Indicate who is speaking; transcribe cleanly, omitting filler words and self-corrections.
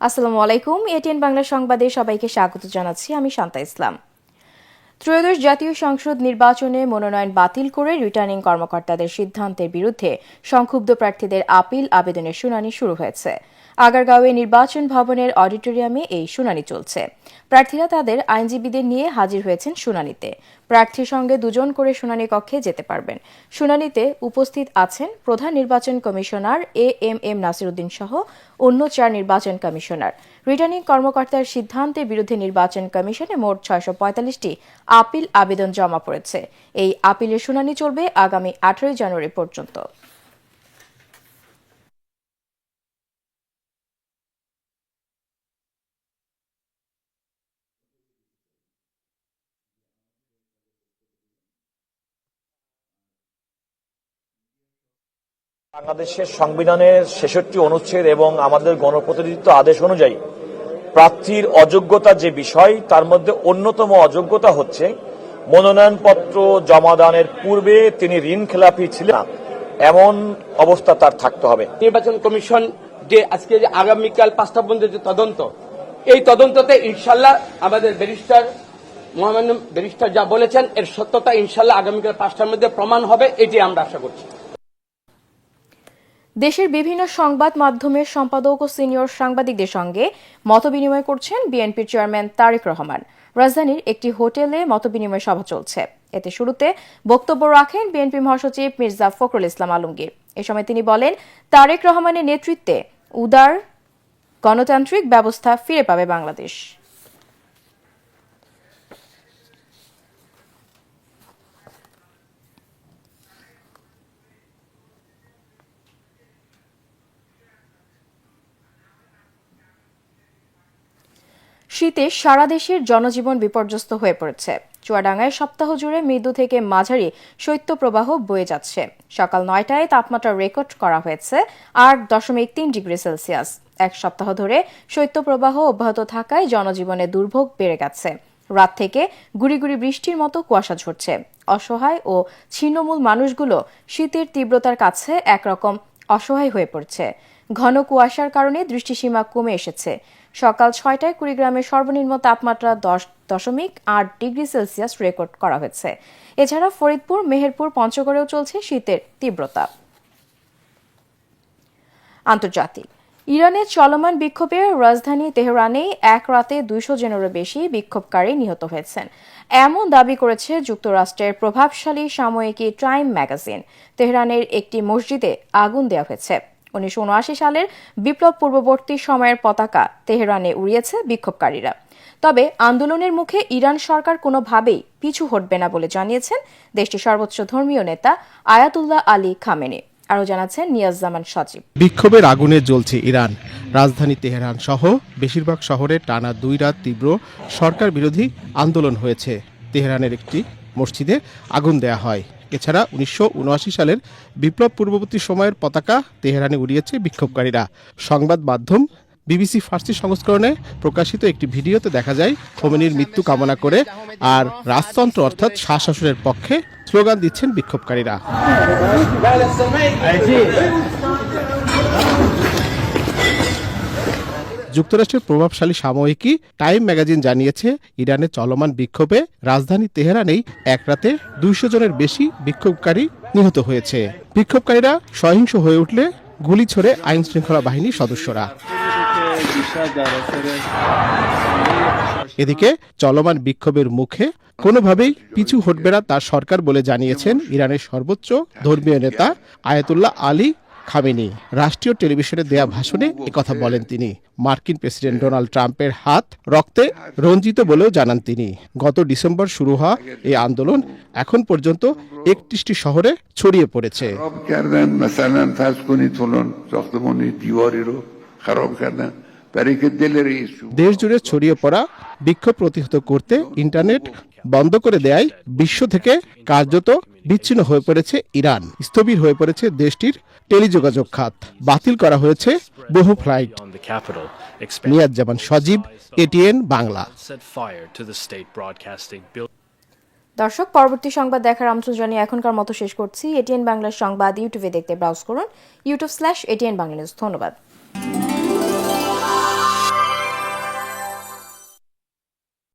Speaker 1: আসসালামু আলাইকুম। এটিএন বাংলা সংবাদে সবাইকে স্বাগত জানাচ্ছি। আমি শান্তা ইসলাম। ত্রয়োদশ জাতীয় সংসদ নির্বাচনে মনোনয়ন বাতিল করে রিটার্নিং কর্মকর্তাদের সিদ্ধান্তের বিরুদ্ধে সংক্ষুব্ধ প্রার্থীদের আপিল আবেদনের শুনানি শুরু হয়েছে। আগারগাঁওয়ে নির্বাচন ভবনের অডিটোরিয়ামে এই শুনানি চলছে। প্রার্থীরা তাদের আইনজীবীদের নিয়ে হাজির হয়েছেন শুনানিতে। প্রার্থীর সঙ্গে দুজন করে শুনানি কক্ষে যেতে পারবেন। শুনানিতে উপস্থিত আছেন প্রধান নির্বাচন কমিশনার এএমএম নাসিরউদ্দিন সহ অন্য 4 নির্বাচন কমিশনার। রিটার্নিং কর্মকর্তার সিদ্ধান্তের বিরুদ্ধে নির্বাচন কমিশনে মোট 645টি আপিল আবেদন জমা পড়েছে। এই আপিলের শুনানি চলবে আগামী 18 জানুয়ারি পর্যন্ত।
Speaker 2: বাংলাদেশের সংবিধানের 66 অনুচ্ছেদ এবং আমাদের গণপ্রতিনিধিত্ব আদেশ অনুযায়ী প্রার্থীর অযোগ্যতা যে বিষয়, তার মধ্যে অন্যতম অযোগ্যতা হচ্ছে মনোনয়নপত্র জমাদানের পূর্বে তিনি ঋণখেলাপি ছিলেন এমন অবস্থা তার থাকতে হবে।
Speaker 3: নির্বাচন কমিশন যে আজকে যে আগামীকাল 5টা পর্যন্ত যে তদন্ত, এই তদন্ততে ইনশাল্লাহ আমাদের মহামান্য ব্যারিস্টার যা বলেছেন এর সত্যতা ইনশাল্লাহ আগামীকাল 5টার মধ্যে প্রমাণ হবে, এটি আমরা আশা করছি।
Speaker 1: দেশের বিভিন্ন সংবাদ মাধ্যমের সম্পাদক ও সিনিয়র সাংবাদিকদের সঙ্গে মতবিনিময় করছেন বিএনপির চেয়ারম্যান তারেক রহমান। রাজধানীর একটি হোটেলে মতবিনিময় সভা চলছে। এতে শুরুতে বক্তব্য রাখেন বিএনপি মহাসচিব মির্জা ফখরুল ইসলাম আলমগীর। এ সময় তিনি বলেন, তারেক রহমানের নেতৃত্বে উদার গণতান্ত্রিক ব্যবস্থা ফিরে পাবে বাংলাদেশ। শীতে সারা দেশের জনজীবন বিপর্যস্ত হয়ে পড়েছে। চুয়াডাঙ্গায় সপ্তাহ জুড়ে মৃদু থেকে মাঝারি শৈত্যপ্রবাহ বয়ে যাচ্ছে। সকাল 9টায় তাপমাত্রা রেকর্ড করা হয়েছে 8.3 ডিগ্রি সেলসিয়াস। এক সপ্তাহ ধরে শৈত্যপ্রবাহ অব্যাহত থাকায় জনজীবনে দুর্ভোগ বেড়ে গেছে। রাত থেকে গুড়ি গুড়ি বৃষ্টির মতো কুয়াশা ঝরছে। অসহায় ও ছিন্নমূল মানুষগুলো শীতের তীব্রতার কাছে একরকম অসহায় হয়ে পড়ছে। ঘন কুয়াশার কারণে দৃষ্টিসীমা কমে এসেছে। সকাল 6টায় কুড়িগ্রামের সর্বনিম্ন তাপমাত্রা 10.8 ডিগ্রি সেলসিয়াস রেকর্ড করা হয়েছে। এছাড়া ফরিদপুর, মেহেরপুর, পঞ্চগড়েও চলছে শীতের তীব্রতা। আন্তর্জাতিক ইরানের চলমান বিক্ষোভে রাজধানী তেহরানে এক রাতে 200 জনেরও বেশি বিক্ষোভকারী নিহত হয়েছেন, এমন দাবি করেছে যুক্তরাষ্ট্রের প্রভাবশালী সাময়িকী টাইম ম্যাগাজিন। তেহরানের একটি মসজিদে আগুন দেওয়া হয়েছে। 1979 সালের বিপ্লব পূর্ববর্তী সময়ের পতাকা তেহরানে উড়িয়েছে বিক্ষোভকারীরা। তবে আন্দোলনের মুখে ইরান সরকার কোনোভাবেই পিছু হটবে না বলে জানিয়েছেন দেশটির সর্বোচ্চ ধর্মীয় নেতা আয়াতুল্লাহ আলী খামেনি। আরও জানাচ্ছেন নিয়াজ জামান সজীব।
Speaker 4: বিক্ষোভের আগুনে জ্বলছে ইরান। রাজধানী তেহরান সহ বেশিরভাগ শহরে টানা 2 রাত তীব্র সরকার বিরোধী আন্দোলন হয়েছে। তেহরানের একটি মসজিদে আগুন দেয়া হয়। এছাড়া 1979 সালের বিপ্লব পূর্ববর্তী সময়ের পতাকা তেহরানে উড়িয়েছে বিক্ষোভকারীরা। সংবাদ মাধ্যম বিবিসি ফার্সি সংস্করণে প্রকাশিত একটি ভিডিওতে দেখা যায় খোমেনির মৃত্যু কামনা করে আর রাজতন্ত্র অর্থাৎ শাহ শাসনের পক্ষে স্লোগান দিচ্ছেন বিক্ষোভকারীরা। যুক্তরাষ্ট্রের প্রভাবশালী সাময়িকী টাইম ম্যাগাজিন জানিয়েছে, ইরানের চলমান বিক্ষোভে রাজধানী তেহরানেই এক রাতে 200 জনের বেশি বিক্ষোভকারী নিহত হয়েছে। বিক্ষোভকারীরা সহিংস হয়ে উঠলে গুলি ছোড়ে আইন শৃঙ্খলা বাহিনীর সদস্যরা। এদিকে চলমান বিক্ষোভের মুখে কোনোভাবেই পিছু হটবে না তার সরকার বলে জানিয়েছেন ইরানের সর্বোচ্চ ধর্মীয় নেতা আয়াতুল্লাহ আলী খামেনি। রাষ্ট্রীয় টেলিভিশনে দেয়া ভাষণে একথা বলেন তিনি। মার্কিন প্রেসিডেন্ট ডোনাল্ড ট্রাম্পের হাত রক্তে রঞ্জিত বলেও জানান তিনি। গত ডিসেম্বর শুরু হওয়া এই আন্দোলন এখন পর্যন্ত 31টি শহরে ছড়িয়ে পড়েছে। দেশ জুড়ে ছড়িয়ে পড়া বিক্ষোভ প্রতিহত করতে ইন্টারনেট বন্ধ করে দেয় বিশ্ব থেকে কার্যত বিচ্ছিন্ন হয়ে পড়েছে ইরান। স্থবির হয়ে পড়েছে দেশটির টেলিযোগাযোগ খাত। বাতিল করা হয়েছে বহু ফ্লাইট। নিয়াজ জামান সজীব, এটিএন বাংলা।
Speaker 1: দর্শক, পরবর্তী সংবাদ দেখার আমন্ত্রণ জানিয়ে এখনকার মতো শেষ করছি। এটিএন বাংলার সংবাদ ইউটিউবে দেখতে ব্রাউজ করুন youtube/ATN Bangla News। ধন্যবাদ।